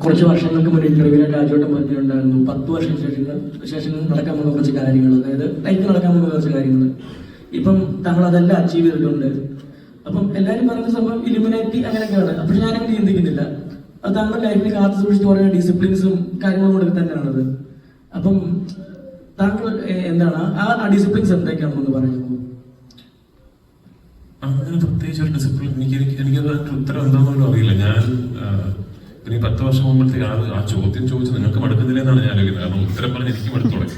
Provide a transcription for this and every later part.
കുറച്ച് വർഷങ്ങൾക്ക് മുന്നേ ഇന്റർവ്യൂവിൽ രാജോട്ടം പറഞ്ഞിട്ടുണ്ടായിരുന്നു 10 വർഷം ശേഷം നടക്കാൻ പോകുന്ന കുറച്ച് കാര്യങ്ങൾ, അതായത് ലൈഫിൽ നടക്കാൻ പോകുന്ന കുറച്ച് കാര്യങ്ങൾ. ഇപ്പം താങ്കൾ അതെല്ലാം അച്ചീവ് ചെയ്തിട്ടുണ്ട്. അപ്പം എല്ലാവരും പറയുന്ന സംഭവം ഇലുമിനാറ്റി അങ്ങനെയൊക്കെയാണ്. അപ്പോൾ ഞാനങ്ങനെ ചിന്തിക്കുന്നില്ല. അത് താങ്കളുടെ ലൈഫിൽ കാത്തു സൂക്ഷിച്ച് കുറേ ഡിസിപ്ലിൻസും കാര്യങ്ങളും കൂടെ തന്നെയാണത്. അപ്പം താങ്കൾ എന്താണ് ആ ഡിസിപ്ലിൻസ് എന്തൊക്കെയാണെന്ന് പറയുന്നത്? അങ്ങനെ പ്രത്യേകിച്ച് ഒരു ഡിസിപ്ലിൻ എനിക്കത് ഉത്തരം എന്താണെന്നൊന്നും അറിയില്ല. ഞാൻ ഇനി 10 വർഷം മുമ്പത്തെ ആ ചോദ്യം ചോദിച്ച് നിങ്ങൾക്ക് മടുക്കുന്നില്ല എന്നാണ് ഞാൻ ആലോചിക്കുന്നത്. കാരണം ഉത്തരം പറഞ്ഞ് എനിക്ക് മടുത്തു തുടങ്ങി.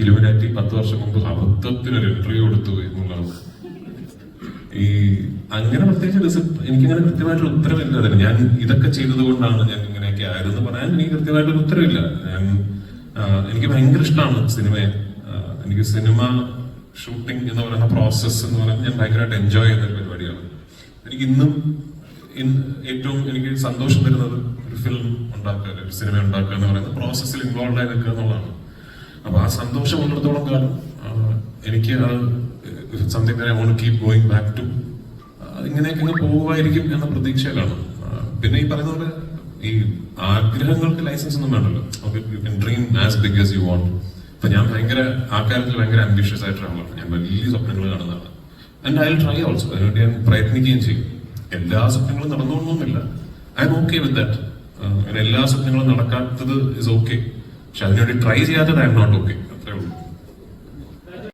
ഇലുമിനാറ്റി 10 വർഷം മുമ്പ് അബദ്ധത്തിനൊരു ഇന്റർവ്യൂ കൊടുത്തു എന്നുള്ളത്. അങ്ങനെ പ്രത്യേകിച്ച് എനിക്കങ്ങനെ കൃത്യമായിട്ടൊരു ഉത്തരവില്ല അതിന്. ഞാൻ ഇതൊക്കെ ചെയ്തത് കൊണ്ടാണ് ഞാൻ ഇങ്ങനെയൊക്കെ ആയതെന്ന് പറയാൻ എനിക്ക് കൃത്യമായിട്ടൊരു ഉത്തരവില്ല. എനിക്ക് ഭയങ്കര ഇഷ്ടമാണ് സിനിമയെ. എനിക്ക് സിനിമ ഷൂട്ടിംഗ് എന്ന് പറയുന്ന പ്രോസസ്സ് എന്ന് പറയുന്നത് ഞാൻ ഭയങ്കരമായിട്ട് എൻജോയ് ചെയ്യുന്ന ഒരു പരിപാടിയാണ്. എനിക്ക് ഇന്നും ഏറ്റവും എനിക്ക് സന്തോഷം തരുന്നത് ഒരു ഫിലിം ഉണ്ടാക്കുക, ഒരു സിനിമ ഉണ്ടാക്കുക എന്ന് പറയുന്നത് പ്രോസസ്സിൽ ഇൻവോൾവ് ആയി നിൽക്കുക എന്നുള്ളതാണ്. അപ്പൊ ആ സന്തോഷം ഉള്ളിടത്തോളം കാലം എനിക്ക് something I want to keep going back to ഇങ്ങനെയൊക്കെ പോകുമായിരിക്കും എന്ന പ്രതീക്ഷയിലാണ്. പിന്നെ ഈ പറയുന്ന പോലെ ഈ ആഗ്രഹങ്ങൾക്ക് ലൈസൻസ് ഒന്നും വേണ്ടല്ലോ. You can dream as big as you want. അപ്പൊ ഞാൻ ഭയങ്കര ആ കാര്യത്തിൽ ഭയങ്കര ആംബിഷ്യസ് ആയിട്ടാണ്. ഞാൻ വലിയ സ്വപ്നങ്ങൾ കാണുന്നതാണ്. And I will try also. അതിനുവേണ്ടി ഞാൻ പ്രയത്നിക്കുകയും ചെയ്യും. എല്ലാ സ്വപ്നങ്ങളും നടന്നുകൊണ്ടൊന്നുമില്ല. I'm okay with that. എല്ലാ സ്വപ്നങ്ങളും നടക്കാത്തത് ഇസ് ഓക്കെ. പക്ഷെ അതിനുവേണ്ടി ട്രൈ ചെയ്യാത്തത് ഐ എം നോട്ട് ഓക്കെ.